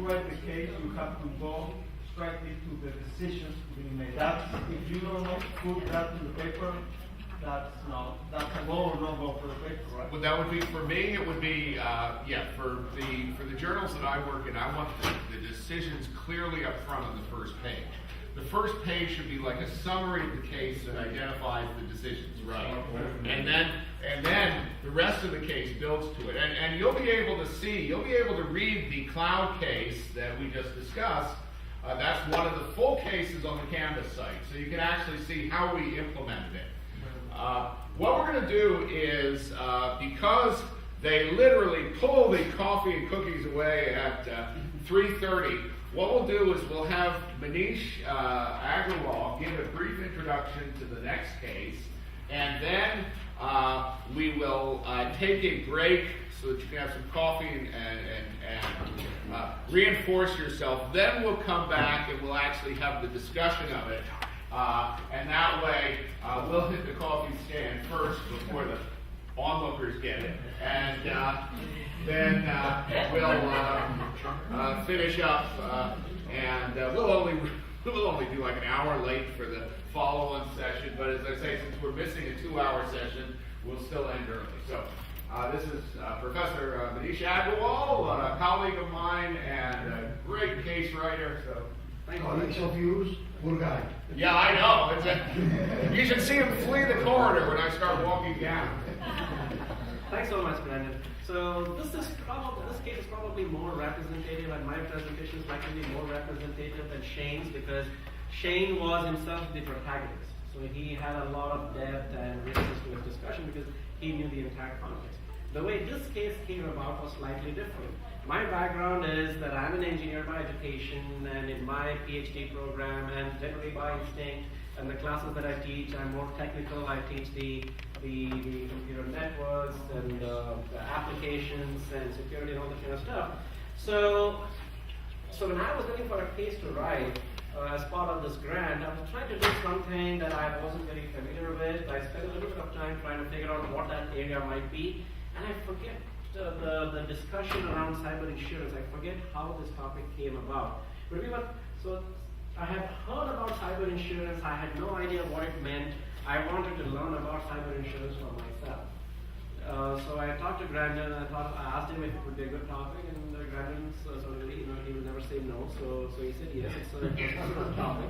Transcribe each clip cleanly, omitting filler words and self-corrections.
write the case, you have to go strictly to the decisions being made. That's, if you don't put that in the paper, that's a go or no go for the paper, right? Well, that would be, for me, it would be, for the journals that I work in, I want the decisions clearly up front on the first page. The first page should be like a summary of the case that identifies the decisions, right? And then the rest of the case builds to it. And you'll be able to read the cloud case that we just discussed. That's one of the full cases on the Canvas site, so you can actually see how we implemented it. What we're going to do is, because they literally pull the coffee and cookies away at 3:30, what we'll do is we'll have Manish Agrawal give a brief introduction to the next case, and then we will take a break so that you can have some coffee and reinforce yourself. Then we'll come back and we'll actually have the discussion of it. And that way, we'll hit the coffee stand first before the onlookers get it. And then we'll finish up, and we'll only do like an hour late for the follow-on session. But as I say, since we're missing a 2-hour session, we'll still end early. So this is Professor Manish Agrawal, a colleague of mine and a great case writer. So thank you. Of views, good guy. Yeah, I know. You should see him flee the corridor when I start walking down. Thanks so much, Grandon. So this case is probably more representative, and my presentation is likely to be more representative than Shane's, because Shane was himself the protagonist. So he had a lot of depth and richness to his discussion because he knew the entire context. The way this case came about was slightly different. My background is that I'm an engineer by education, and in my PhD program, and generally by instinct, and the classes that I teach, I'm more technical. I teach the computer networks and the applications and security and all that kind of stuff. So when I was looking for a case to write as part of this grant, I was trying to do something that I wasn't very familiar with. I spent a little bit of time trying to figure out what that area might be, and I forget the discussion around cyber insurance. I forget how this topic came about. So I had heard about cyber insurance. I had no idea what it meant. I wanted to learn about cyber insurance for myself. So I talked to Grandon, and I asked him if it would be a good topic, and Grandon certainly, he would never say no. So he said yes, it's a good topic.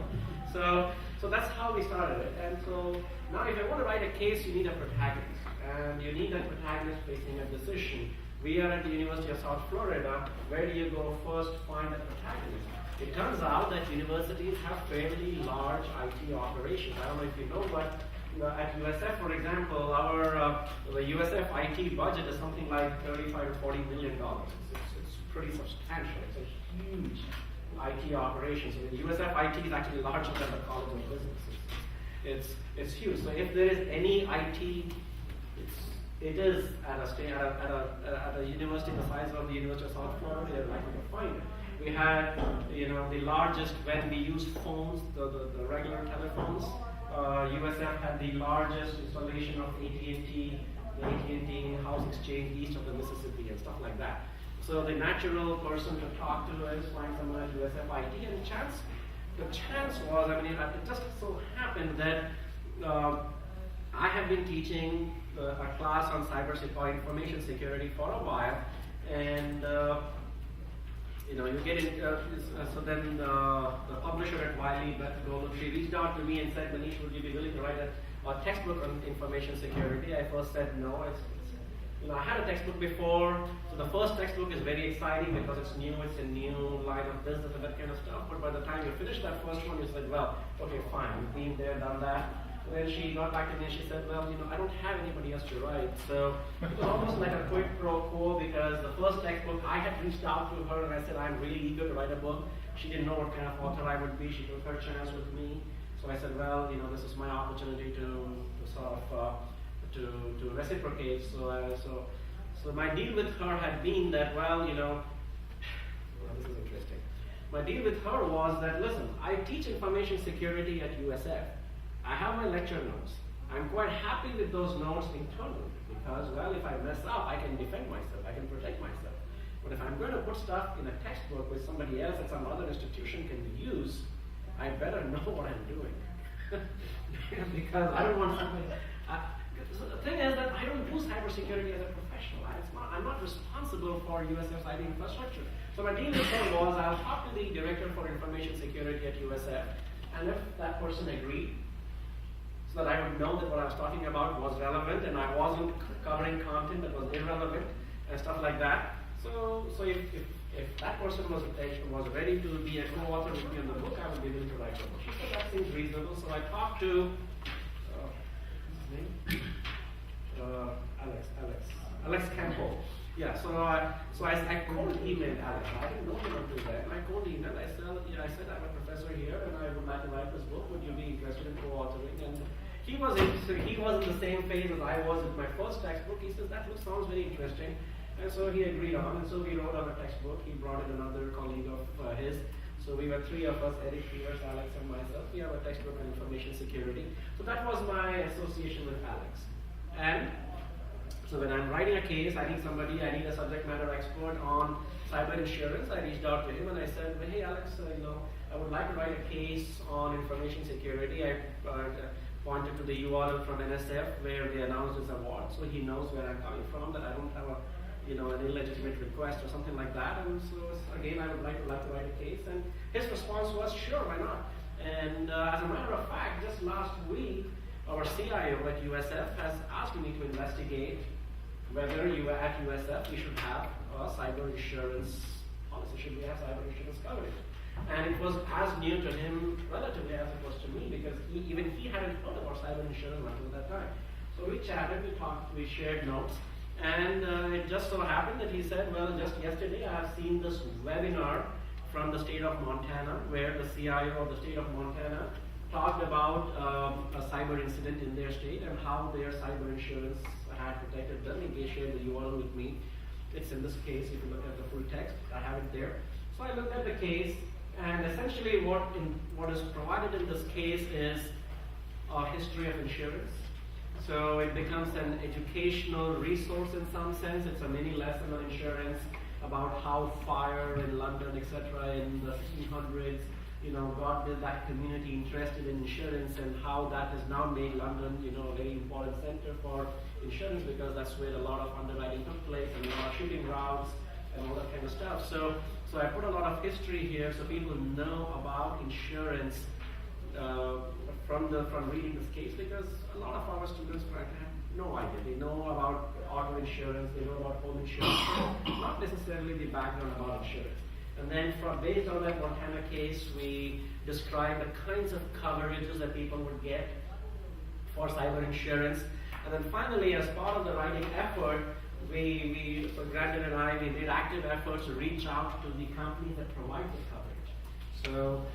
So that's how we started it. And so now, if I want to write a case, you need a protagonist, and you need that protagonist facing a decision. We are at the University of South Florida. Where do you go first to find that protagonist? It turns out that universities have fairly large IT operations. I don't know if you know, but at USF, for example, the USF IT budget is something like $35 to $40 million. It's pretty substantial. It's a huge IT operation. So the USF IT is actually larger than the College of Business. It's huge. So if there is any IT, it is at a university the size of the University of South Florida, they're likely to find it. We had, the largest, when we used phones, the regular telephones, USF had the largest installation of AT&T, the AT&T house exchange east of the Mississippi and stuff like that. So the natural person to talk to is find someone at USF IT, and the chance was, it just so happened that I have been teaching a class on information security for a while, and you get in, so then the publisher at Wiley, Beth Golub, she reached out to me and said, Manish, would you be willing to write a textbook on information security? I first said no. I had a textbook before, so the first textbook is very exciting because it's new, it's a new line of business and that kind of stuff, but by the time you finish that first one, you said, well, okay, fine, you've been there, done that. And then she got back to me and she said, well, I don't have anybody else to write. So it was almost like a quid pro quo, because the first textbook, I had reached out to her and I said, I'm really eager to write a book. She didn't know what kind of author I would be. She took her chance with me. So I said, well, this is my opportunity to sort of to reciprocate. So my deal with her had been that, well, this is interesting. My deal with her was that, listen, I teach information security at USF. I have my lecture notes. I'm quite happy with those notes internally because, well, if I mess up, I can defend myself, I can protect myself. But if I'm going to put stuff in a textbook which somebody else at some other institution can use, I better know what I'm doing. Because I don't want somebody. So the thing is that I don't do cybersecurity as a professional. I'm not responsible for USF's IT infrastructure. So my deal with him was I'll talk to the director for information security at USF, and if that person agreed, so that I would know that what I was talking about was relevant and I wasn't covering content that was irrelevant and stuff like that. So if that person was ready to be a co-author with me on the book, I would be willing to write the book. She said that seems reasonable. So I talked to what's his name? Alex Campbell. Yeah, so I cold emailed Alex. I didn't know him until then. I cold emailed. I said I'm a professor here and I would like to write this book. Would you be interested in co-authoring? And he was interested. He was in the same phase as I was with my first textbook. He says that sounds very interesting. And so he agreed on, and so we wrote on a textbook. He brought in another colleague of his. So we were three of us, Eric, Peters, Alex, and myself. We have a textbook on information security. So that was my association with Alex. And so when I'm writing a case, I need a subject matter expert on cyber insurance. I reached out to him and I said, well, hey Alex, I would like to write a case on information security. I pointed to the URL from NSF where they announced this award, so he knows where I'm coming from, that I don't have an illegitimate request or something like that. And so again, I would like to write a case. And his response was, sure, why not? And as a matter of fact, just last week, our CIO at USF has asked me to investigate whether at USF we should have a cyber insurance policy. Should we have cyber insurance coverage? And it was as new to him relatively as it was to me, because even he hadn't heard about cyber insurance until that time. So we chatted, we talked, we shared notes, and it just so happened that he said, well, just yesterday I have seen this webinar from the state of Montana, where the CIO of the state of Montana talked about a cyber incident in their state and how their cyber insurance had protected them. He shared the URL with me. It's in this case. If you look at the full text, I have it there. So I looked at the case, and essentially what is provided in this case is a history of insurance. So it becomes an educational resource in some sense. It's a mini lesson on insurance about how fire in London, etc., in the 1600s, got that community interested in insurance, and how that has now made London, a very important center for insurance, because that's where a lot of underwriting took place and a lot of shooting routes and all that kind of stuff. So I put a lot of history here so people know about insurance from reading this case, because a lot of our students have no idea. They know about auto insurance, they know about home insurance, not necessarily the background about insurance. And then based on that Montana case, we described the kinds of coverages that people would get for cyber insurance. And then finally, as part of the writing effort, so Grandon and I, we did active efforts to reach out to the companies that provide the coverage. So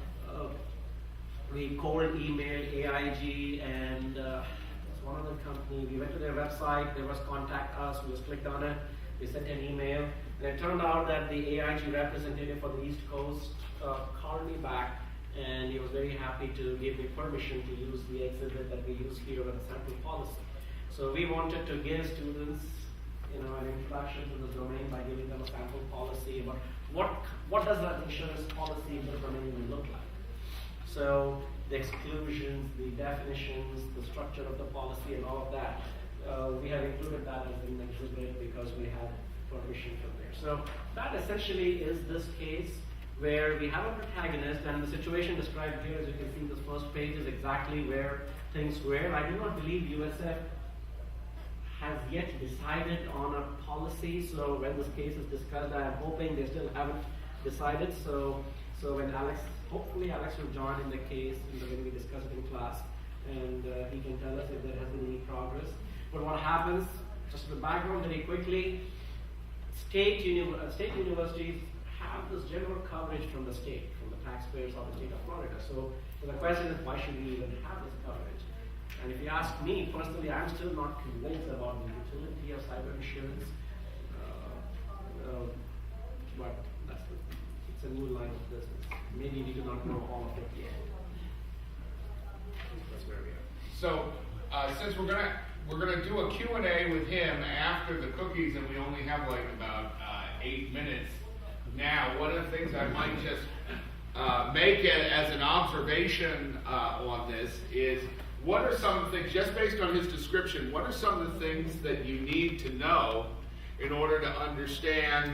we cold emailed AIG, and that's one other company. We went to their website, there was contact us, we just clicked on it, we sent an email, and it turned out that the AIG representative for the East Coast called me back, and he was very happy to give me permission to use the exhibit that we use here as a sample policy. So we wanted to give students an introduction to the domain by giving them a sample policy about what does that insurance policy in the domain look like. So the exclusions, the definitions, the structure of the policy, and all of that, we have included that as an exhibit because we have permission from there. So that essentially is this case where we have a protagonist, and the situation described here, as you can see, this first page is exactly where things were. I do not believe USF has yet decided on a policy, so when this case is discussed, I am hoping they still haven't decided. So when hopefully Alex will join in the case when we discuss it in class, and he can tell us if there has been any progress. But what happens, just the background very quickly, state universities have this general coverage from the state, from the taxpayers of the state of Florida. So the question is, why should we even have this coverage? And if you ask me personally, I'm still not convinced about the utility of cyber insurance. But it's a new line of business. Maybe we do not know all of it yet. That's where we are. So since we're gonna do a Q&A with him after the cookies, and we only have like about 8 minutes now. One of the things I might just make it as an observation on this is, what are some of the things, just based on his description, what are some of the things that you need to know in order to understand,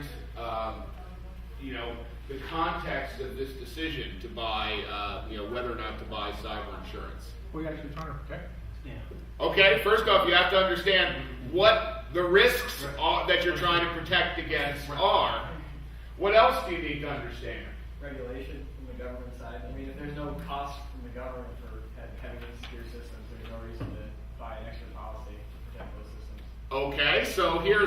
the context of this decision to buy, whether or not to buy cyber insurance? What are you actually trying to protect? Yeah. Okay, first off, you have to understand what the risks are that you're trying to protect against are. What else do you need to understand? Regulation from the government side. I mean, if there's no cost from the government for having insecure systems, there's no reason to buy an extra policy to protect those systems. Okay,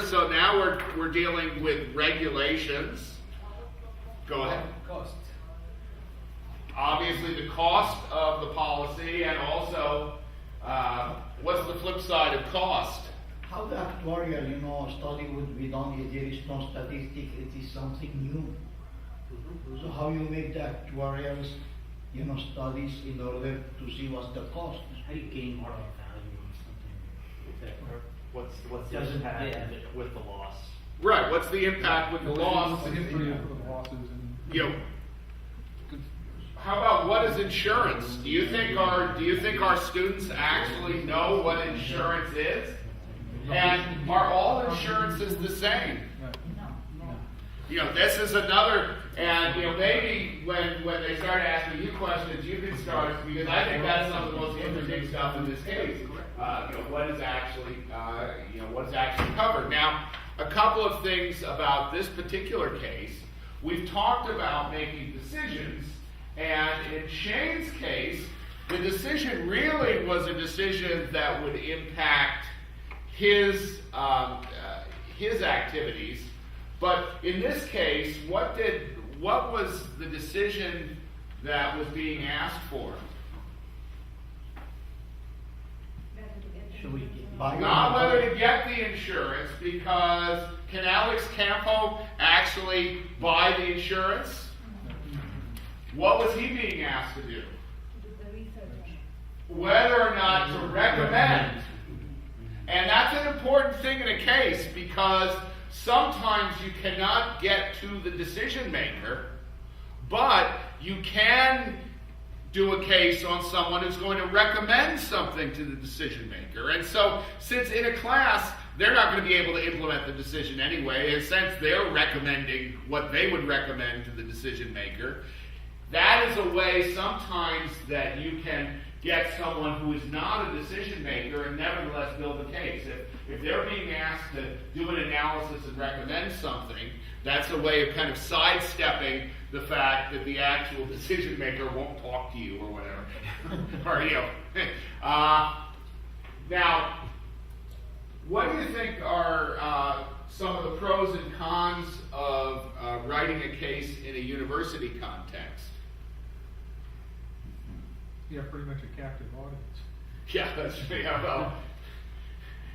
so now we're dealing with regulations. Go ahead. Cost. Obviously, the cost of the policy, and also what's the flip side of cost? How the actuarial, study would be done if there is no statistic, it is something new. So how you make the actuarial, studies in order to see what's the cost? How do you gain moral value on something? What's the Doesn't- impact yeah. of it with the loss? Right. What's the impact with the loss? What's the history of the losses and How about what is insurance? Do you think our students actually know what insurance is? And are all insurances the same? This is another, and maybe when they start asking you questions, you can start, because I think that's some of the most interesting stuff in this case. What is actually covered. Now, a couple of things about this particular case. We've talked about making decisions, and in Shane's case, the decision really was a decision that would impact his activities. But in this case, what was the decision that was being asked for? Should we Not whether to get the insurance, because can Alex Campo actually buy the insurance? What was he being asked to do? Whether or not to recommend. And that's an important thing in a case, because sometimes you cannot get to the decision maker, but you can do a case on someone who's going to recommend something to the decision maker. And so, since in a class, they're not going to be able to implement the decision anyway, and since they're recommending what they would recommend to the decision maker, that is a way sometimes that you can get someone who is not a decision maker and nevertheless build a case. If they're being asked to do an analysis and recommend something, that's a way of kind of sidestepping the fact that the actual decision maker won't talk to you or whatever. Now, what do you think are some of the pros and cons of writing a case in a university context? you have pretty much a captive audience? Yeah, that's well.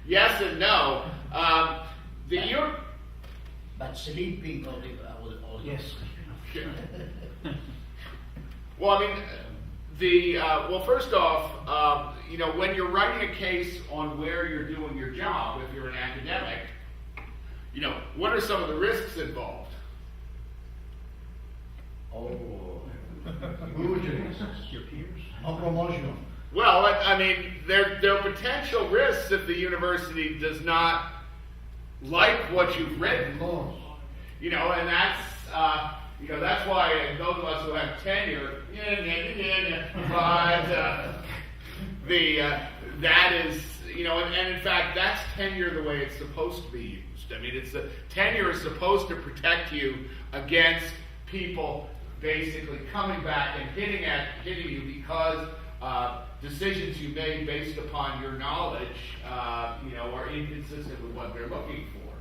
Yes and no. But sleeping of the audience. Well, I mean, first off, when you're writing a case on where you're doing your job, if you're an academic, what are some of the risks involved? Your peers. No promotion. Well, I mean, there are potential risks if the university does not like what you've written. Of course. And that's why those of us who have tenure, but that is, and in fact, that's tenure the way it's supposed to be used. I mean, tenure is supposed to protect you against people basically coming back and hitting you because decisions you made based upon your knowledge, are inconsistent with what they're looking for.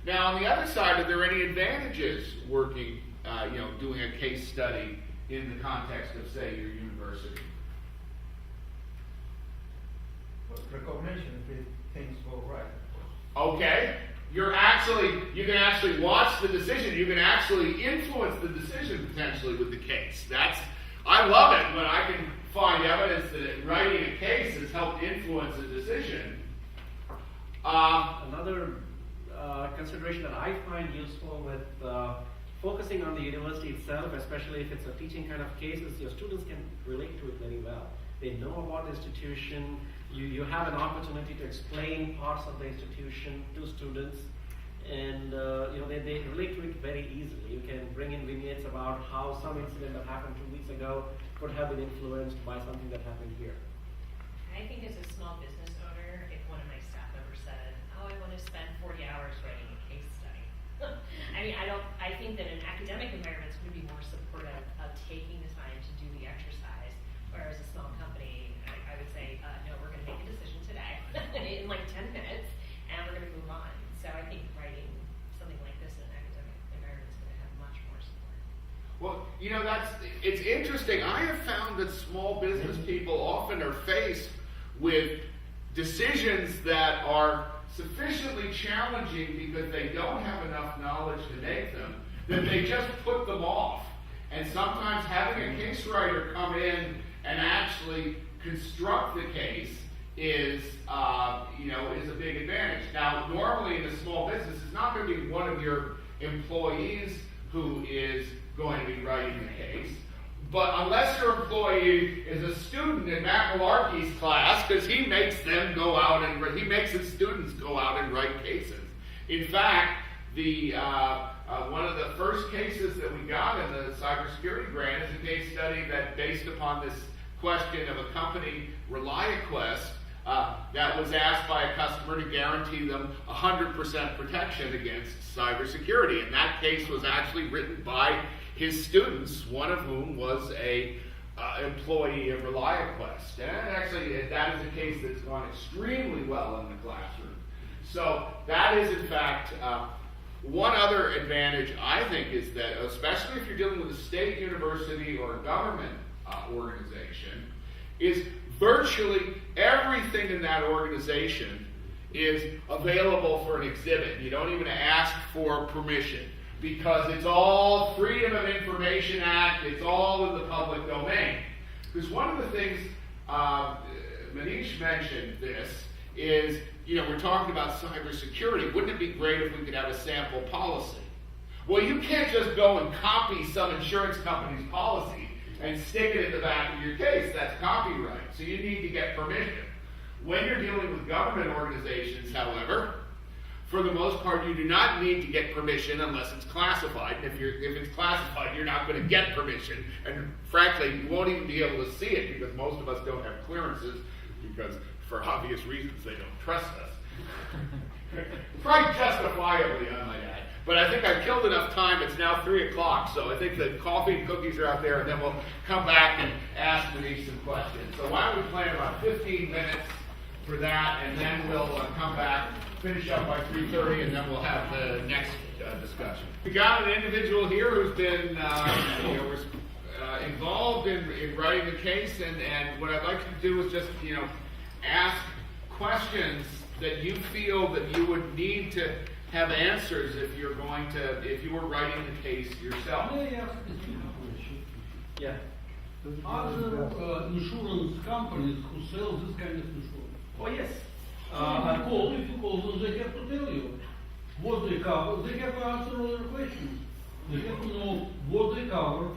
Now, on the other side, are there any advantages working, doing a case study in the context of, say, your university? Recognition if things go right. Okay. You can actually watch the decision. You can actually influence the decision potentially with the case. I love it when I can find evidence that writing a case has helped influence a decision. Another consideration that I find useful with focusing on the university itself, especially if it's a teaching kind of case, is your students can relate to it very well. They know about the institution. You have an opportunity to explain parts of the institution to students, and they relate to it very easily. You can bring in vignettes about how some incident that happened 2 weeks ago could have been influenced by something that happened here. I think as a small business owner, if one of my staff ever said, "Oh, I want to spend 40 hours writing a case study," I think that in academic environments would be more supportive of taking the time to do the exercise, whereas a small company, I would say, no, we're going to make a decision today in like 10 minutes, and we're going to move on. So I think writing something like this in an academic environment is going to have much more support. Well, it's interesting. I have found that small business people often are faced with decisions that are sufficiently challenging because they don't have enough knowledge to make them, that they just put them off. And sometimes having a case writer come in and actually construct the case is a big advantage. Now, normally in a small business, it's not going to be one of your employees who is going to be writing the case. But unless your employee is a student in Matt Malarkey's class, because he makes his students go out and write cases. In fact, one of the first cases that we got in the cybersecurity grant is a case study that based upon this question of a company, ReliaQuest, that was asked by a customer to guarantee them 100% protection against cybersecurity. And that case was actually written by his students, one of whom was a employee of ReliaQuest. And actually, that is a case that's gone extremely well in the classroom. So that is, in fact, one other advantage, I think, is that, especially if you're dealing with a state university or a government organization, is virtually everything in that organization is available for an exhibit. You don't even ask for permission because it's all Freedom of Information Act, it's all in the public domain. Because one of the things, Manish mentioned this, is, we're talking about cybersecurity. Wouldn't it be great if we could have a sample policy? Well, you can't just go and copy some insurance company's policy and stick it in the back of your case. That's copyright. So you need to get permission. When you're dealing with government organizations, however, for the most part, you do not need to get permission unless it's classified. And if it's classified, you're not going to get permission. And frankly, you won't even be able to see it because most of us don't have clearances because, for obvious reasons, they don't trust us. Quite justifiably, I might add. But I think I've killed enough time. It's now 3 o'clock, so I think the coffee and cookies are out there, and then we'll come back and ask Manish some questions. So why don't we plan about 15 minutes for that, and then we'll come back, finish up by 3:30, and then we'll have the next discussion. We got an individual here who's been involved in writing the case, and what I'd like to do is just ask questions that you feel that you would need to have answers if you were writing the case yourself. May I ask a simple question? Yeah. Are there insurance companies who sell this kind of insurance? Oh, yes. If you call them, they have to tell you what they cover. They have to answer all your questions. They have to know what they cover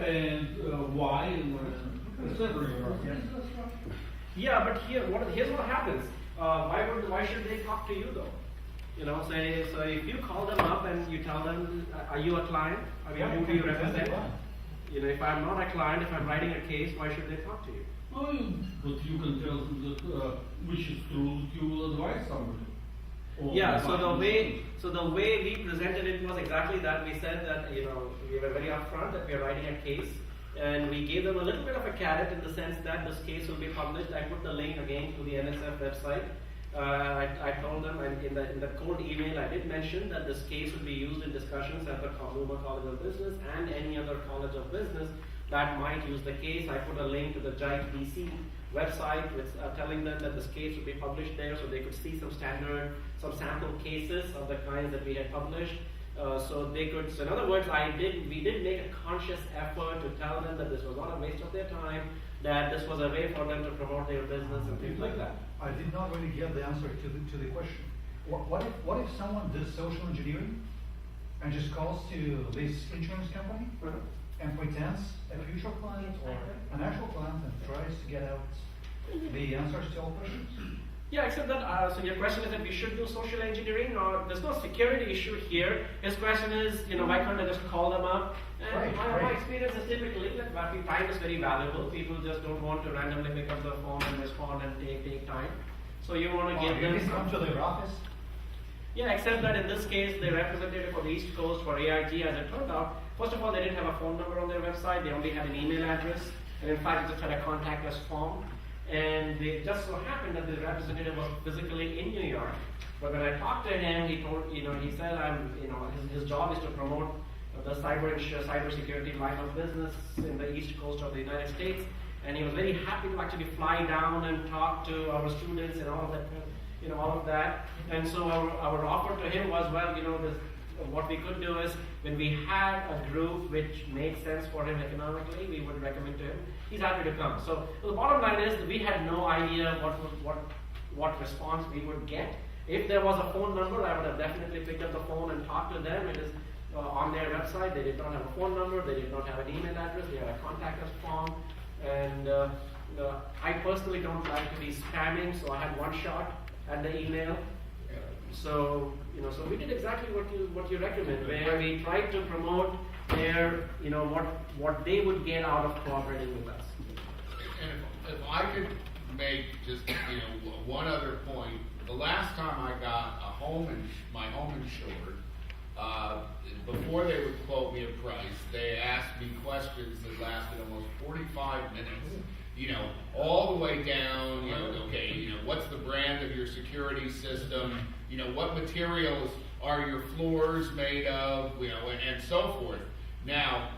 and why and etc. Yeah, but here's what happens. Why should they talk to you though? So if you call them up and you tell them, are you a client? Who do you represent? If I'm not a client, if I'm writing a case, why should they talk to you? But you can tell them that which is true, you will advise somebody. Yeah, so the way we presented it was exactly that. We said that, we were very upfront that we are writing a case, and we gave them a little bit of a carrot in the sense that this case will be published. I put the link again to the NSF website. I told them, and in the cold email, I did mention that this case would be used in discussions at the Bloomer College of Business and any other college of business that might use the case. I put a link to the JITE DC website with telling them that this case would be published there, so they could see some sample cases of the kinds that we had published. So in other words, we did make a conscious effort to tell them that this was not a waste of their time, that this was a way for them to promote their business and things like that. I did not really get the answer to the question. What if someone does social engineering and just calls to this insurance company and pretends a future client or an actual client and tries to get out the answers to all questions? Yeah, except that, so your question is that we should do social engineering, or there's no security issue here. His question is, why can't I just call them up? And my experience is typically that time is very valuable. People just don't want to randomly pick up the phone and respond and take time. So you want to give them some... come to their office? Yeah, except that in this case, the representative for the East Coast for AIG, as it turned out, first of all, they didn't have a phone number on their website. They only had an email address. And in fact, they just had a contactless form. And it just so happened that the representative was physically in New York. But when I talked to him, he told, he said, his job is to promote the cybersecurity line of business in the East Coast of the United States. And he was very happy to actually fly down and talk to our students and all of that, all of that. And so our offer to him was, well, what we could do is, when we had a group which made sense for him economically, we would recommend to him. He's happy to come. So the bottom line is that we had no idea what response we would get. If there was a phone number, I would have definitely picked up the phone and talked to them. It is on their website. They did not have a phone number. They did not have an email address. They had a contact us form. And I personally don't like to be spamming, so I had one shot at the email. So so we did exactly what you recommend, where we tried to promote their what they would get out of cooperating with us. And if I could make just one other point, the last time I got my home insured, before they would quote me a price, they asked me questions that lasted almost 45 minutes. All the way down, what's the brand of your security system? What materials are your floors made of? And so forth. Now,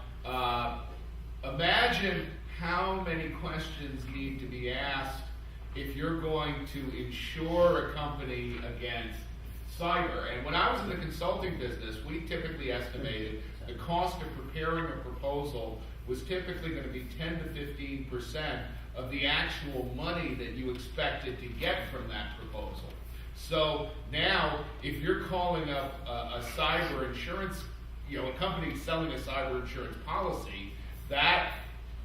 imagine how many questions need to be asked if you're going to insure a company against cyber. And when I was in the consulting business, we typically estimated the cost of preparing a proposal was typically going to be 10 to 15% of the actual money that you expected to get from that proposal. So now, if you're calling up a cyber insurance, a company selling a cyber insurance policy, that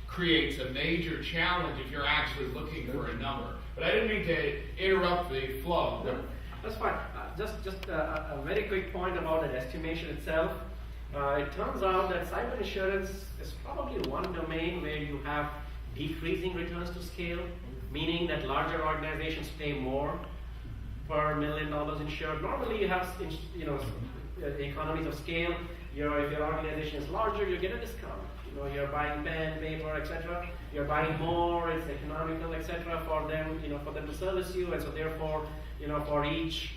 creates a major challenge if you're actually looking for a number. But I didn't mean to interrupt the flow. No, that's fine. Just a very quick point about that estimation itself. It turns out that cyber insurance is probably one domain where you have decreasing returns to scale, meaning that larger organizations pay more per $1 million insured. Normally you have economies of scale. If your organization is larger, you get a discount. You're buying pen, paper, etc. You're buying more, it's economical, etc. for them, for them to service you, and so therefore, for each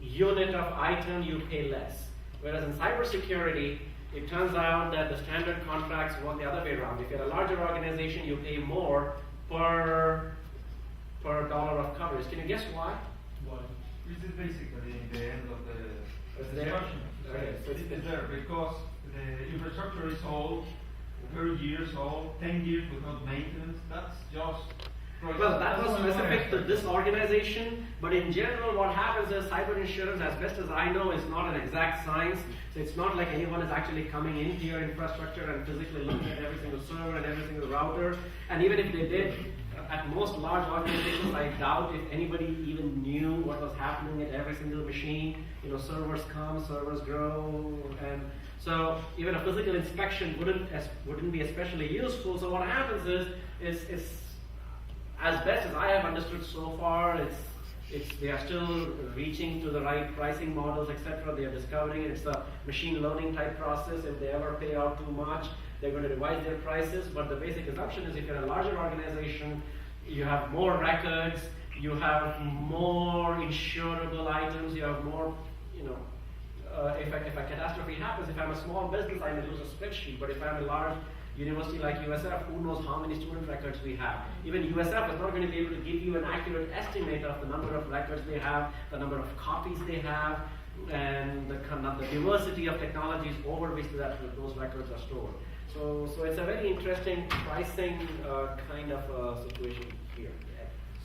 unit of item you pay less. Whereas in cybersecurity, it turns out that the standard contracts work the other way around. If you're a larger organization, you pay more per dollar of coverage. Can you guess why? Why? This is basically the end of the It's there? discussion. Okay, so It's there because the infrastructure is old, 30 years old, 10 years without maintenance. That's just... Well, that was specific to this organization, but in general, what happens is cyber insurance, as best as I know, is not an exact science. So it's not like anyone is actually coming into your infrastructure and physically looking at every single server and every single router. And even if they did, at most large organizations, I doubt if anybody even knew what was happening at every single machine. Servers come, servers grow, and so even a physical inspection wouldn't be especially useful. So what happens is as best as I have understood so far, they are still reaching to the right pricing models, etc. They are discovering it's a machine learning type process. If they ever pay out too much, they're going to revise their prices. But the basic assumption is if you're a larger organization, you have more records, you have more insurable items, you have more, if a catastrophe happens, if I'm a small business, I may lose a spreadsheet. But if I'm a large university like USF, who knows how many student records we have? Even USF is not going to be able to give you an accurate estimate of the number of records they have, the number of copies they have, and the diversity of technologies over which those records are stored. So it's a very interesting pricing kind of situation here.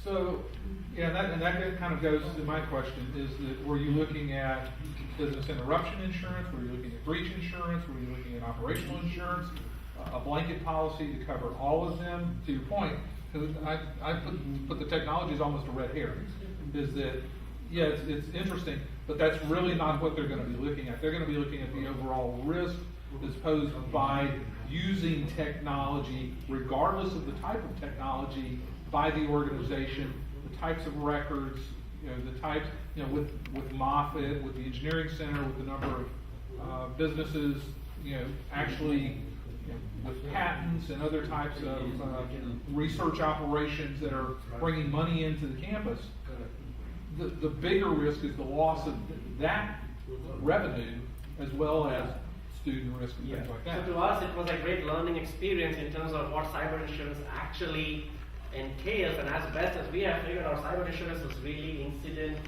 So, yeah, and that kind of goes to my question, is that, were you looking at business interruption insurance, were you looking at breach insurance, were you looking at operational insurance, a blanket policy to cover all of them? To your point, 'cause I put the technology as almost a red herring, is that, yeah, it's interesting, but that's really not what they're gonna be looking at. They're gonna be looking at the overall risk that's posed by using technology, regardless of the type of technology, by the organization, the types of records, the types, with Moffitt, with the engineering center, with the number of businesses, actually, with patents and other types of research operations that are bringing money into the campus. The bigger risk is the loss of that revenue, as well as student risk and things like that. So to us, it was a great learning experience in terms of what cyber insurance actually entails, and as best as we have figured out, cyber insurance is really incident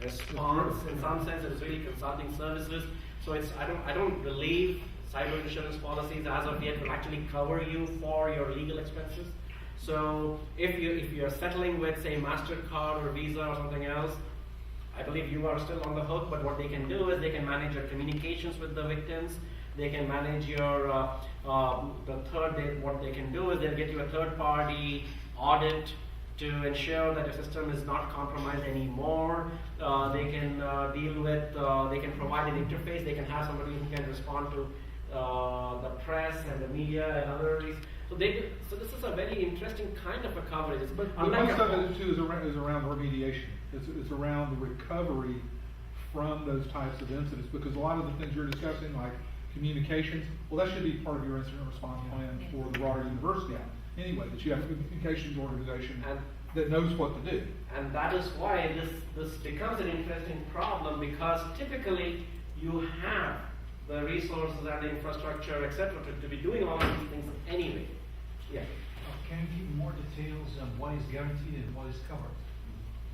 response in some sense. It is really consulting services. So I don't believe cyber insurance policies as of yet will actually cover you for your legal expenses. So if you're settling with, say, MasterCard or Visa or something else, I believe you are still on the hook. But what they can do is they can manage your communications with the victims. They can manage your what they can do is they'll get you a third-party audit to ensure that your system is not compromised anymore. They can deal with, they can provide an interface. They can have somebody who can respond to the press and the media and others. So this is a very interesting kind of a coverage. But most of it too is around remediation. It's around the recovery from those types of incidents, because a lot of the things you're discussing, like communications, well, that should be part of your incident response plan for the broader university. Anyway, that you have a communications organization that knows what to do. And that is why this becomes an interesting problem, because typically you have the resources and the infrastructure, etc., to be doing all of these things anyway. Yeah. Can you give more details on what is guaranteed and what is covered?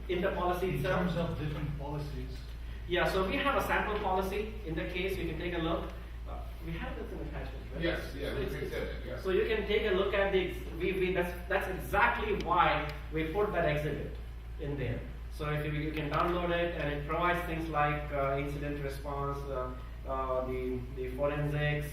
In the policy In itself? terms of different policies. Yeah, so we have a sample policy in the case. You can take a look. We have this in attachment, right? Yes, yeah, we said it, yes. So you can take a look at that's exactly why we put that exhibit in there. So if you can download it, and it provides things like incident response, the forensics,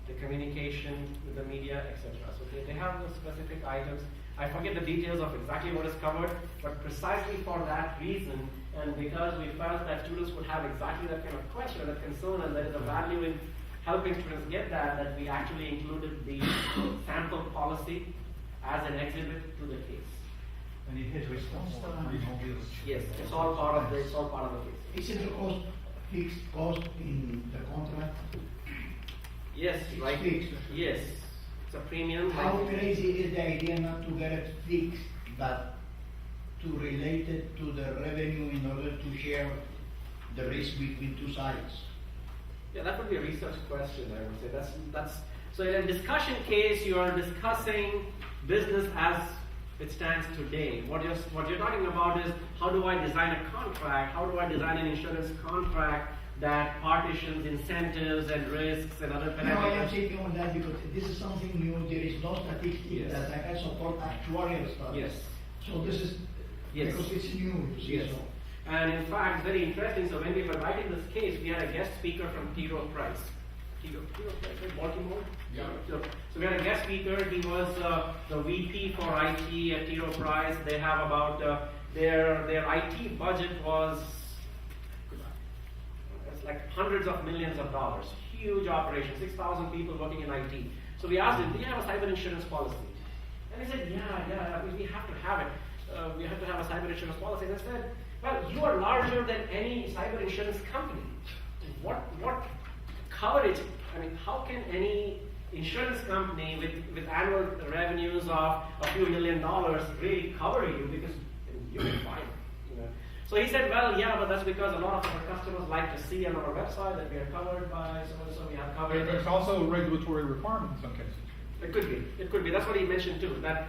the communication with the media, etc. So they have the specific items. I forget the details of exactly what is covered, but precisely for that reason, and because we felt that students would have exactly that kind of question, that concern, and there is a value in helping students get that we actually included the sample policy as an exhibit to the case. And it has response time. Yes, it's all part of the case. Is it a fixed cost in the contract? Yes, It's right. fixed. Yes, it's a premium. How crazy is the idea not to get it fixed, but to relate it to the revenue in order to share the risk between two sides? Yeah, that would be a research question, I would say. That's so in a discussion case, you are discussing business as it stands today. What you're talking about is, how do I design a contract? How do I design an insurance contract that partitions incentives and risks and other No, I am parameters? saying on that because this is something new. There is no statistic Yes. that I can support actuarial studies. Yes. So this is Yes. because it's new. You see, Yes. so. And in fact, very interesting. So when we were writing this case, we had a guest speaker from T. Rowe Price. T. Rowe Price, right? Baltimore? Yeah. So we had a guest speaker. He was the VP for IT at T. Rowe Price. They have about their IT budget was it's like hundreds of millions of dollars. Huge operation, 6,000 people working in IT. So we asked him, do you have a cyber insurance policy? And he said, yeah, we have to have it. We have to have a cyber insurance policy. And I said, well, you are larger than any cyber insurance company. What coverage? I mean, how can any insurance company with annual revenues of a few $1 million really cover you? Because you can find, So he said, well, yeah, but that's because a lot of our customers like to see on our website that we are covered by so we have covered. There's also a regulatory requirement in some cases. It could be. That's what he mentioned too. That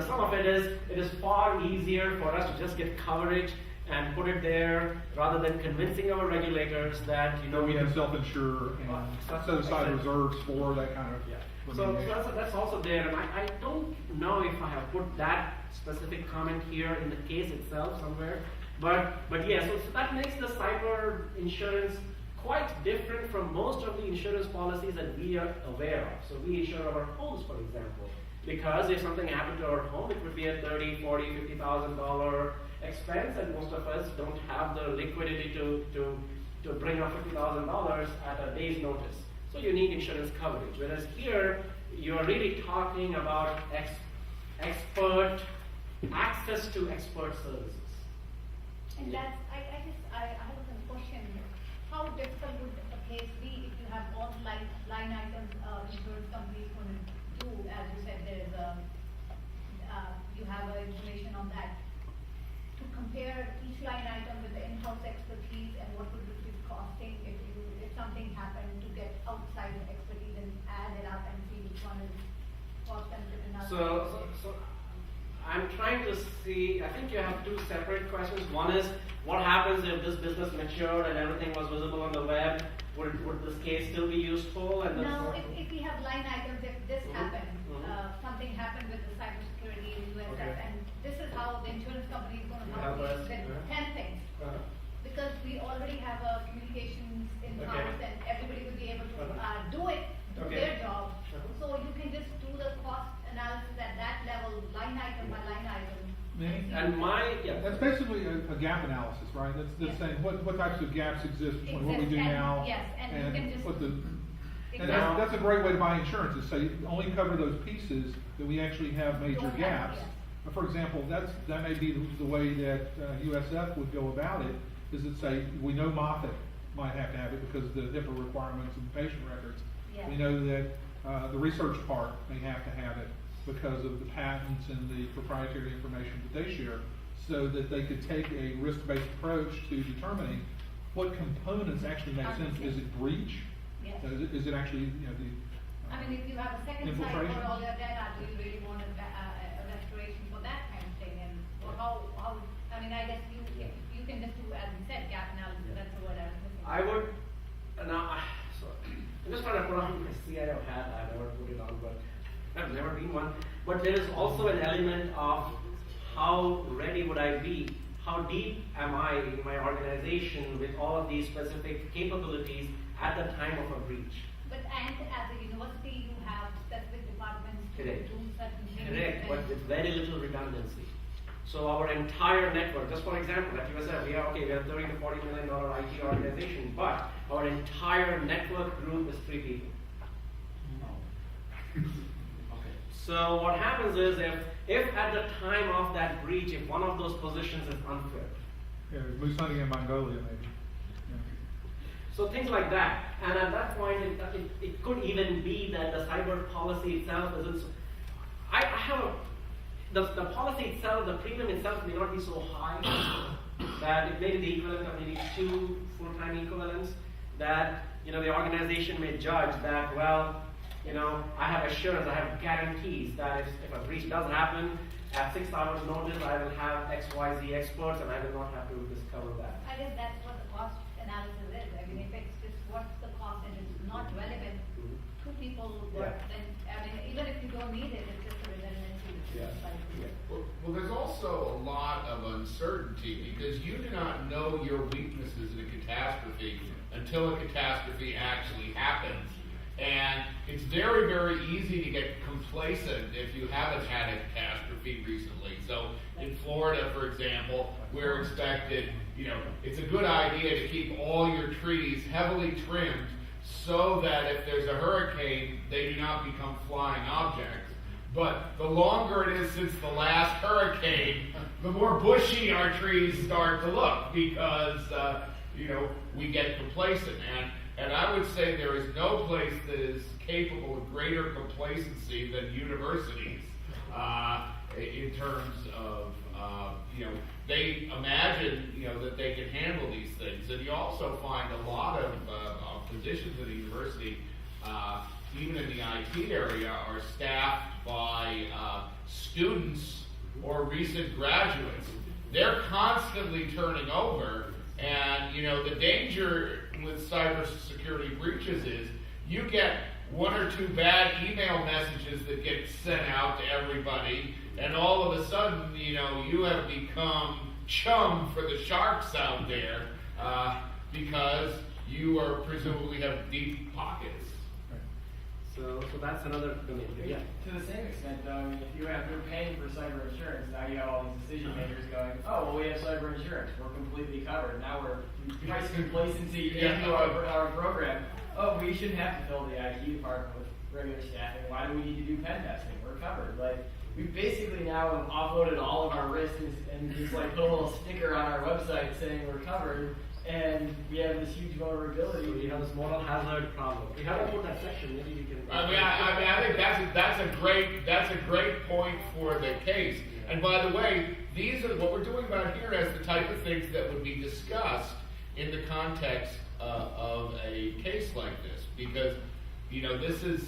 some of it is far easier for us to just get coverage and put it there rather than convincing our regulators that We can self-insure and set aside reserves for that kind of. Yeah. So remediation. that's also there, and I don't know if I have put that specific comment here in the case itself somewhere, but yeah, so that makes the cyber insurance quite different from most of the insurance policies that we are aware of. So we insure our homes, for example, because if something happened to our home, it would be a $30,000, $40,000, $50,000 expense, and most of us don't have the liquidity to bring up $50,000 at a day's notice. So you need insurance coverage. Whereas here, you're really talking about expert access to expert services. And that's, I have a question. How difficult would a case be if you have all line items insurance companies going to do? As you said, there is you have information on that. To compare each line item with the in-house expertise and what would it be costing if something happened to get outside expertise and add it up and see which one is cost benefit enough. So I'm trying to see, I think you have two separate questions. One is, what happens if this business matured and everything was visible on the web? Would this case still be useful? And No, if we have line items, if this happened, Mhm. something happened with the cybersecurity in USF, Okay. and this is how the insurance company is going to Help help us, us with uh-huh. 10 things. Because we already have communications in-house, Okay. and everybody will be able to Uh-huh. do Okay. their job. Uh-huh. So you can just do the cost analysis at that level, line item by line item. Maybe. And That's basically a gap analysis, right? That's Yeah. saying what types of gaps exist between what we do Exist, and- now yes, and you can just- what the, and Exactly. that's a great way to buy insurance, is say, only cover those pieces that we actually have major Don't have, gaps. yes. For example, that may be the way that USF would go about it, is that say, we know Moffitt might have to have it because of the HIPAA requirements and patient records. Yeah. We know that the research part may have to have it because of the patents and the proprietary information that they share, so that they could take a risk-based approach to determining what components actually make sense. Is it breach? Yes. Is it actually, I mean, if you have a second site Infiltration? for all your data, do you really want a restoration for that kind of thing? And or how, I mean, I guess you can just do, as you said, gap analysis, that's the word I was missing. I would, I'm just trying to put on my CIO hat, I've never put it on, but I've never been one. But there is also an element of how ready would I be? How deep am I in my organization with all of these specific capabilities at the time of a breach? But and as a university, you have specific departments to Correct. do certain things. Correct, but and- with very little redundancy. So our entire network, just for example, at USF, we are $30 to $40 million IT organization, but our entire network group is 3 people. Okay. So what happens is if at the time of that breach, if one of those positions is unfilled, moose hunting in Mongolia maybe. so things like that, and at that point, it could even be that the cyber policy itself isn't. I have the policy itself, the premium itself may not be so high that it may be the equivalent of maybe 2 full-time equivalents. That the organization may judge that, well, I have assurance, I have guarantees that if a breach does happen, at 6 hours notice, I will have XYZ experts, and I will not have to discover that. I guess that's what the cost analysis is. I mean, if it's just what's the cost and it's not relevant, 2 people work, Yeah. then, I mean, even if you don't need it, it's just a redundancy. Yeah. Well, there's also a lot of uncertainty because you do not know your weaknesses in a catastrophe until a catastrophe actually happens. And it's very, very easy to get complacent if you haven't had a catastrophe recently. So in Florida, for example, we're expected, it's a good idea to keep all your trees heavily trimmed so that if there's a hurricane, they do not become flying objects. But the longer it is since the last hurricane, the more bushy our trees start to look because, we get complacent. And I would say there is no place that is capable of greater complacency than universities in terms of, they imagine, that they can handle these things. And you also find a lot of positions at the university, even in the IT area, are staffed by students or recent graduates. They're constantly turning over, and the danger with cybersecurity breaches is you get one or two bad email messages that get sent out to everybody, and all of a sudden, you know, you have become chum for the sharks out there, because you are presumably have deep pockets. So that's another domain. Yeah. To the same extent, though, I mean, if you're paying for cyber insurance, now you have all these decision makers going, oh, well, we have cyber insurance, we're completely covered. Now we're price complacency into our program. Oh, we shouldn't have to fill the IT department with regular staffing. Why do we need to do pen testing? We're covered. Like, we basically now have offloaded all of our risks and just like put a little sticker on our website saying we're covered. And we have this huge vulnerability. So we have this moral hazard problem. We haven't put that section. Maybe we can. I think that's a great point for the case. And by the way, these are what we're doing about here as the type of things that would be discussed in the context of a case like this, because you know this is.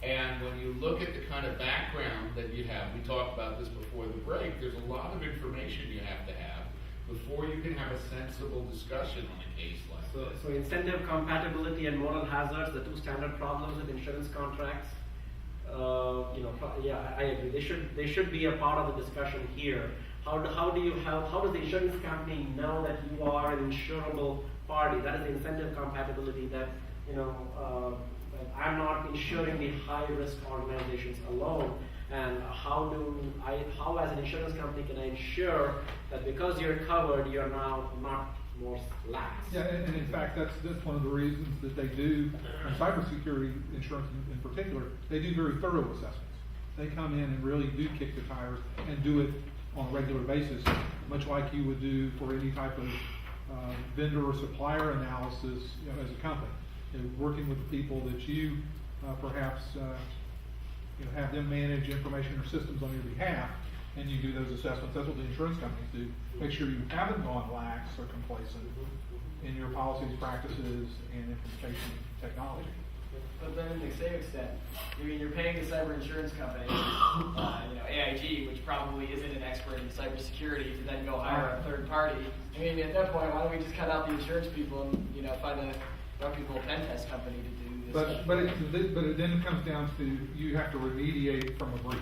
And when you look at the kind of background that you have, we talked about this before the break. There's a lot of information you have to have before you can have a sensible discussion on a case like this. So incentive compatibility and moral hazards, the two standard problems with insurance contracts. I agree. They should be a part of the discussion here. How does the insurance company know that you are an insurable party? That is the incentive compatibility that, I'm not insuring the high risk organizations alone. And how as an insurance company can I ensure that because you're covered, you're now not more lax? Yeah, and in fact, that's one of the reasons that they do, on cybersecurity insurance in particular, they do very thorough assessments. They come in and really do kick the tires and do it on a regular basis, much like you would do for any type of vendor or supplier analysis as a company. Working with people that you perhaps have them manage information or systems on your behalf, and you do those assessments. That's what the insurance companies do. Make sure you haven't gone lax or complacent in your policies, practices, and implementation technology. But then to the same extent, you're paying the cyber insurance company, AIG, which probably isn't an expert in cybersecurity, to then go hire a third party. I mean, at that point, why don't we just cut out the insurance people and find a reputable pen test company to do this? But it then comes down to you have to remediate from a breach.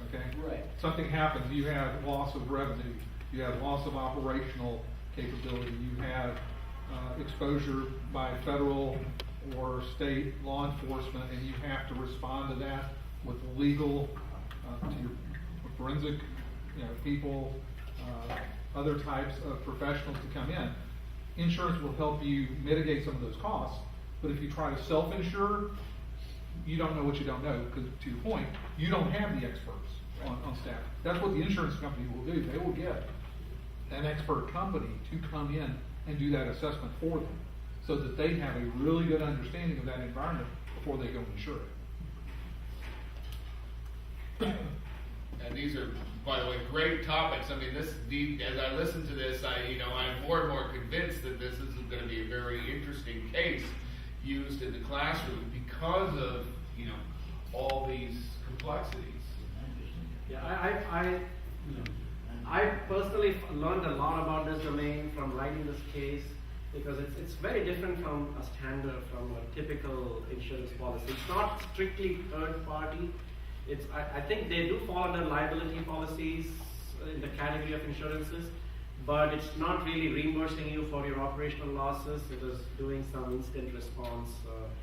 Okay. Right. Something happens. You have loss of revenue. You have loss of operational capability. You have exposure by federal or state law enforcement, and you have to respond to that with legal, to your forensic, people, other types of professionals to come in. Insurance will help you mitigate some of those costs, but if you try to self-insure, you don't know what you don't know, because to your point, you don't have the experts on staff. That's what the insurance company will do. They will get an expert company to come in and do that assessment for them, so that they have a really good understanding of that environment before they go insure it. And these are, by the way, great topics. I mean, as I listen to this, I'm more and more convinced that this is going to be a very interesting case used in the classroom because of, all these complexities. Yeah, I personally learned a lot about this domain from writing this case, because it's very different from a typical insurance policy. It's not strictly third party. I think they do fall under liability policies in the category of insurances, but it's not really reimbursing you for your operational losses. It is doing some instant response.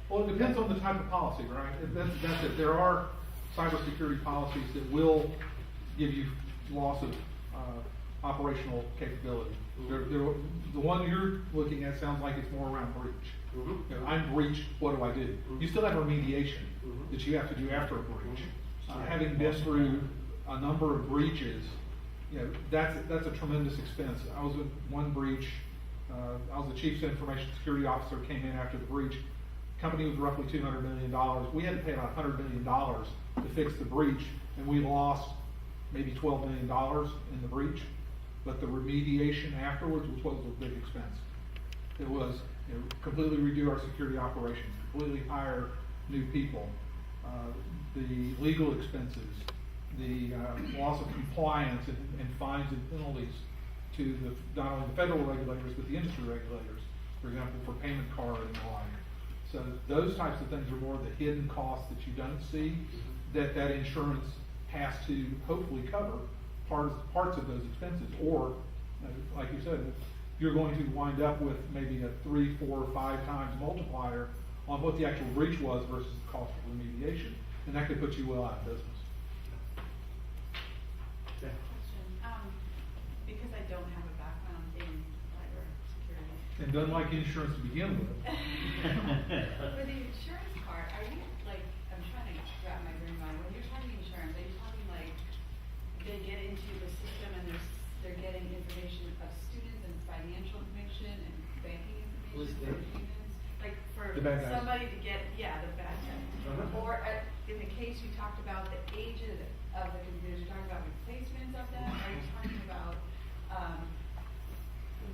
Well, it depends on the type of policy, right? That's it. There are cybersecurity policies that will give you loss of operational capability. The one you're looking at sounds like it's more around breach. I'm breached, what do I do? You still have remediation that you have to do after a breach. Having been through a number of breaches, that's a tremendous expense. I was in one breach. I was the chief information security officer, came in after the breach. Company was roughly $200 million. We had to pay about $100 million to fix the breach, and we lost maybe $12 million in the breach. But the remediation afterwards was what was a big expense. It was completely redo our security operations, completely hire new people, the legal expenses, the loss of compliance and fines and penalties to not only the federal regulators but the industry regulators, for example, for payment card and the like. So those types of things are more the hidden costs that you don't see, that insurance has to hopefully cover parts of those expenses. Or, like you said, you're going to wind up with maybe a 3, 4, 5 times multiplier on what the actual breach was versus the cost of remediation, and that could put you well out of business. Because I don't have a background in cyber security. And doesn't like insurance to begin with. For the insurance part, are you like, I'm trying to wrap my brain around, when you're talking insurance, are you talking like they get into the system and they're getting information of students and financial information and banking Who's information they? for payments? Like for The bad guys. somebody to get, the bad guys. Or in the case you talked about the ages of the computers, you're talking about replacements of them, are you talking about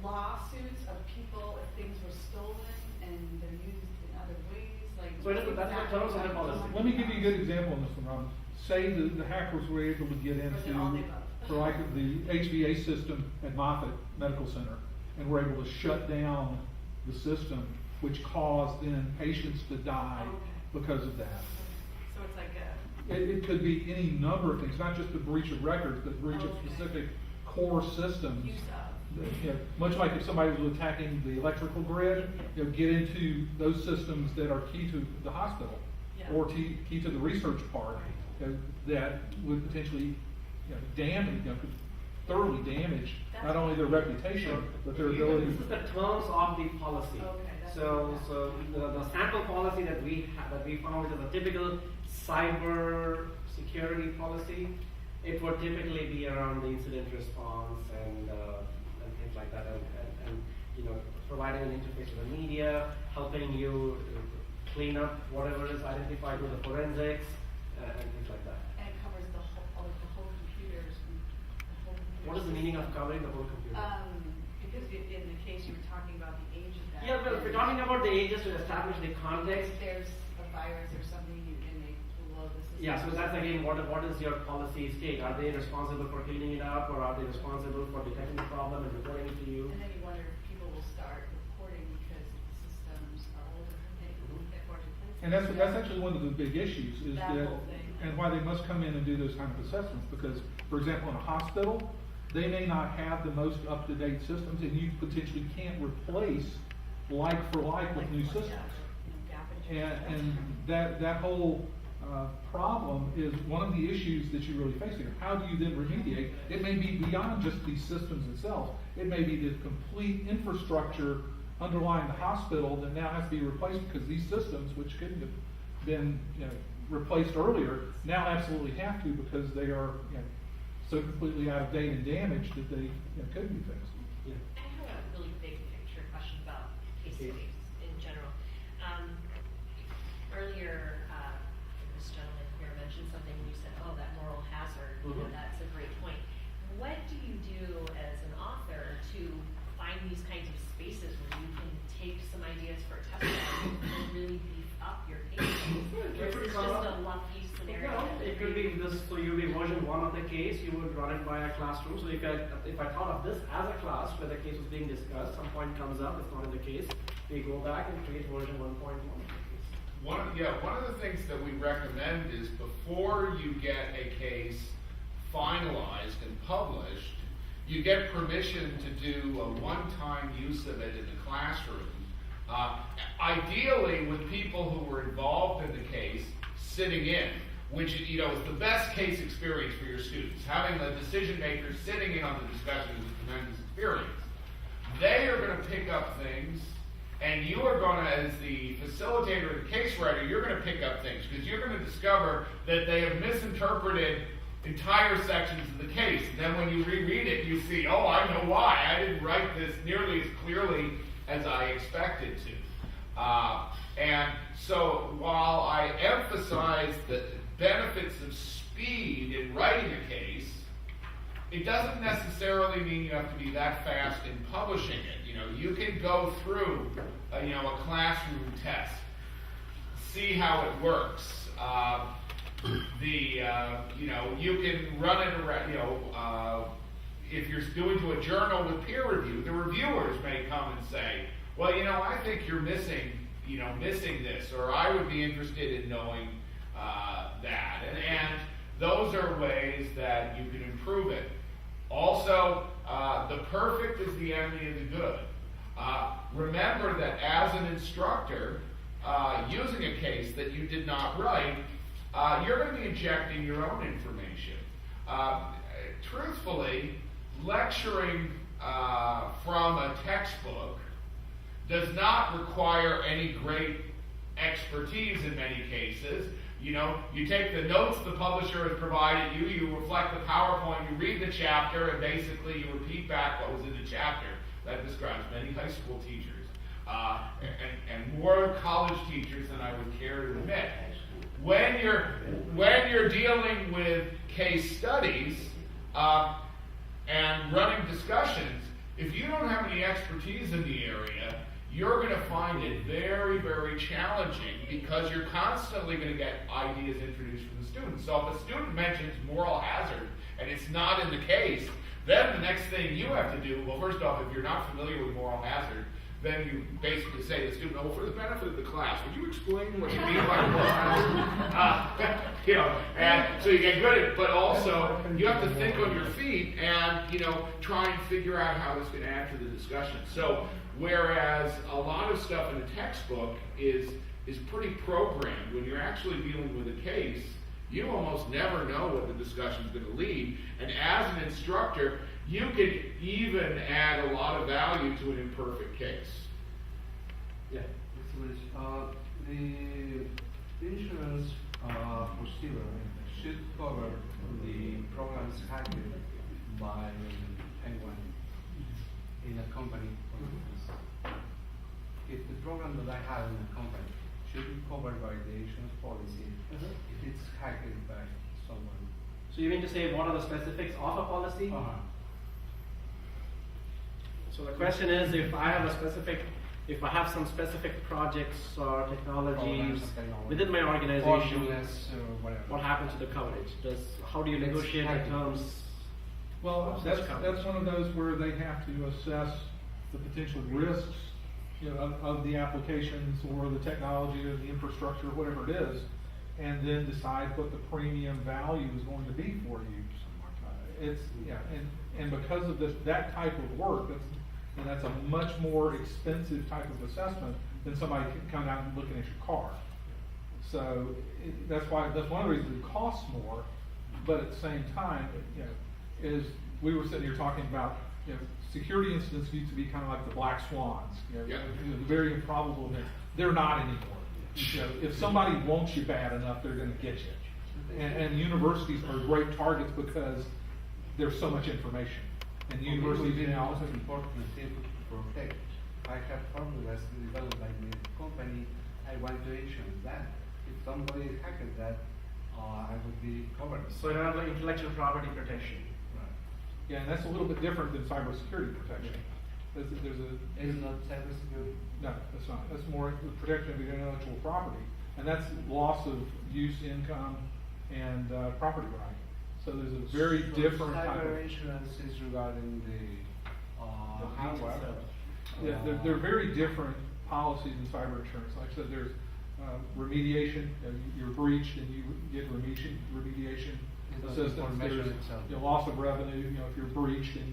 lawsuits of people if things were stolen and they're used in other ways, like? So that's the terms of the policy. Let me give you a good example on this one, Robin. Say the hackers were able to get into, for like the HVA system at Moffitt Medical Center, and were able to shut down the system, which caused then patients to die because of that. So it's like a. It could be any number of things, not just the breach of records, but breach of specific core systems. Use of. Much like if somebody was attacking the electrical grid, get into those systems that are key to the hospital, or key to the research part, that would potentially damage, could thoroughly damage not only their reputation, but their ability. This is the terms of the policy. Okay, So the sample policy that we found is a typical cyber security policy. It would typically be around the incident response and things like that, and providing an interface to the media, helping you clean up whatever is identified with the forensics and things like that. And it covers the whole computers. What is the meaning of covering the whole computer? Because in the case you were talking about the age of that. Yeah, well, if we're talking about the ages to establish the context. If there's a virus or something and they blow the system. Yeah, so that's again, what is your policy state? Are they responsible for cleaning it up, or are they responsible for detecting the problem and reporting it to you? And then you wonder if people will start reporting because the systems are older and they get more replacements. And that's actually one of the big issues is That that, whole thing. and why they must come in and do those kind of assessments, because, for example, in a hospital, they may not have the most up-to-date systems, and you potentially can't replace like for like with new systems. And that whole problem is one of the issues that you really face here. How do you then remediate? It may be beyond just these systems itself. It may be the complete infrastructure underlying the hospital that now has to be replaced because these systems, which couldn't have been replaced earlier, now absolutely have to because they are so completely out of date and damaged that they couldn't be fixed. Yeah. I have a really big picture question about case studies in general. Earlier, this gentleman here mentioned something when you said, oh, that moral hazard, that's a great point. What do you do as an author to find these kinds of spaces where you can take some ideas for a testimony and really beef up your case? Or is this just a lumpy scenario? No, it could be this, so you'll be version 1 of the case, you would run it by a classroom. So if I thought of this as a class where the case was being discussed, some point comes up, it's not in the case, we go back and create version 1.1 of the case. One of the things that we recommend is before you get a case finalized and published, you get permission to do a one-time use of it in the classroom. Ideally with people who were involved in the case sitting in, which is the best case experience for your students. Having the decision makers sitting in on the discussion is a tremendous experience. They are going to pick up things, and you are going to, as the facilitator or the case writer, you're going to pick up things because you're going to discover that they have misinterpreted entire sections of the case. And then when you reread it, you see, oh, I know why. I didn't write this nearly as clearly as I expected to. And so while I emphasize the benefits of speed in writing a case, it doesn't necessarily mean you have to be that fast in publishing it. You can go through a classroom test, see how it works. You can run it around, if you're doing to a journal with peer review, the reviewers may come and say, well, I think you're missing missing this, or I would be interested in knowing that. And those are ways that you can improve it. Also, the perfect is the enemy of the good. Remember that as an instructor, using a case that you did not write, you're going to be injecting your own information. Truthfully, lecturing from a textbook does not require any great expertise in many cases. You take the notes the publisher has provided you, you reflect the PowerPoint, you read the chapter, and basically you repeat back what was in the chapter. That describes many high school teachers, and more college teachers than I would care to admit. When you're dealing with case studies and running discussions, if you don't have any expertise in the area, you're going to find it very, very challenging because you're constantly going to get ideas introduced from the students. So if a student mentions moral hazard and it's not in the case, then the next thing you have to do, well, first off, if you're not familiar with moral hazard, then you basically say to the student, well, for the benefit of the class, would you explain what you mean by moral hazard? And so you get good at it, but also you have to think on your feet and, try and figure out how this can add to the discussion. So whereas a lot of stuff in a textbook is pretty programmed, when you're actually dealing with a case, you almost never know what the discussion is going to lead. And as an instructor, you can even add a lot of value to an imperfect case. Yeah. The insurance procedure should cover the programs hacked by anyone in a company, for instance. If the program that I have in a company should be covered by the insurance policy, if it's hacked by someone. So you mean to say what are the specifics of a policy? So the question is, if I have some specific projects or technologies within my organization, what happens to the coverage? How do you negotiate the terms? Well, that's one of those where they have to assess the potential risks, of the applications or the technology or the infrastructure, whatever it is, and then decide what the premium value is going to be for you. And because of that type of work, that's a much more expensive type of assessment than somebody coming out and looking at your car. So that's one of the reasons it costs more. But at the same time, is we were sitting here talking about security incidents used to be kind of like the black swans, the very improbable events. They're not anymore. If somebody wants you bad enough, they're going to get you. And universities are great targets because there's so much information. And universities now also important to protect. I have formulas developed by my company. I want to ensure that if somebody hacked that, I would be covered. So you have the intellectual property protection. Yeah, and that's a little bit different than cybersecurity protection. It's not cybersecurity. No, that's not. That's more the protection of the intellectual property, and that's loss of use, income, and property right. So there's a very different type of insurance is regarding the hardware. Yeah, they're very different policies in cyber insurance. Like I said, there's remediation. You're breached, and you get remediation assistance. There's loss of revenue. If you're breached and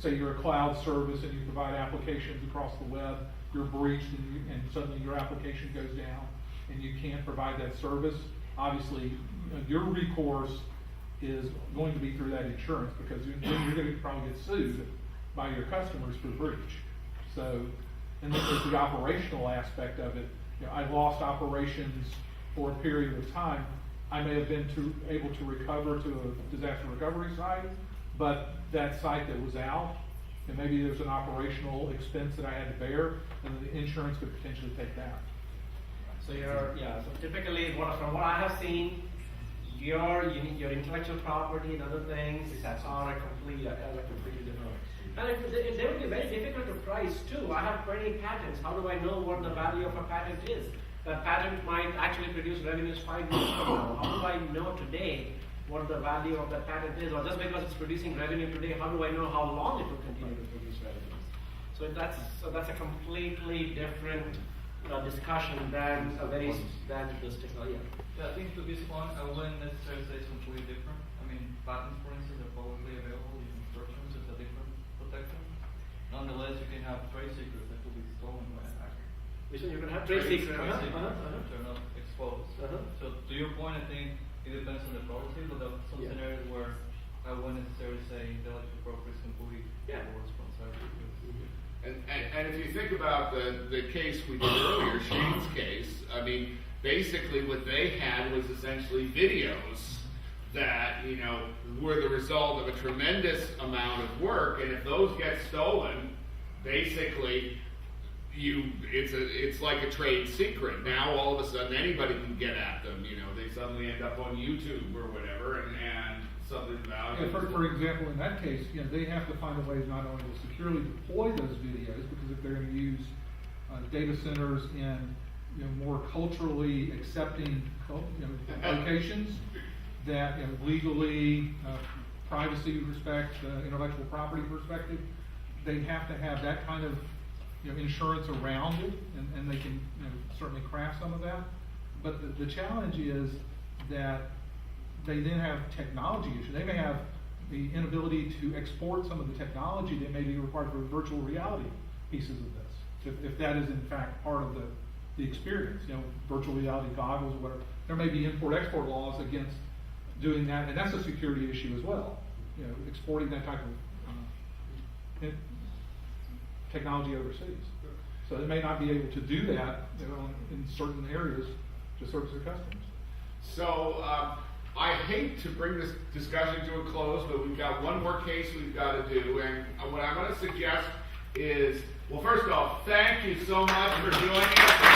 you're a cloud service and you provide applications across the web, you're breached and suddenly your application goes down and you can't provide that service. Obviously, your recourse is going to be through that insurance because then you're going to probably get sued by your customers for breach. So, and then there's the operational aspect of it. I lost operations for a period of time. I may have been able to recover to a disaster recovery site, but that site that was out, and maybe there's an operational expense that I had to bear, and the insurance could potentially take that. So so typically, from what I have seen, your intellectual property and other things are completely different. And they would be very difficult to price too. I have 20 patents. How do I know what the value of a patent is? That patent might actually produce revenues 5 years from now. How do I know today what the value of that patent is? Or just because it's producing revenue today, how do I know how long it will continue to produce revenues? So that's a completely different discussion than a very than this technology. Yeah, I think to this point, I wouldn't necessarily say it's completely different. I mean, patents, for instance, are publicly available. The instructions is a different protection. Nonetheless, you can have trade secrets that could be stolen by a hacker. Which means you're going to have trade secrets. Which are not exposed. So to your point, I think it depends on the policy, but there are some scenarios where I wouldn't necessarily say intellectual property is completely responsible. And if you think about the case we did earlier, Shane's case, I mean, basically what they had was essentially videos that, you know, were the result of a tremendous amount of work, and if those get stolen, basically it's like a trade secret. Now all of a sudden anybody can get at them, you know, they suddenly end up on YouTube or whatever, and something about it. For example, in that case, you know, they have to find a way not only to securely deploy those videos, because if they're going to use data centers in, you know, more culturally accepting, locations that, you know, legally, privacy respect, intellectual property perspective, they have to have that kind of, you know, insurance around it, and they can, you know, certainly craft some of that. But the challenge is that they then have technology issues. They may have the inability to export some of the technology that may be required for virtual reality pieces of this, if that is in fact part of the experience, you know, virtual reality goggles or whatever. There may be import-export laws against doing that, and that's a security issue as well. You know, exporting that type of technology overseas. So they may not be able to do that, you know, in certain areas to service their customers. So I hate to bring this discussion to a close, but we've got one more case we've got to do, and what I'm going to suggest is, well, first off, thank you so much for joining us.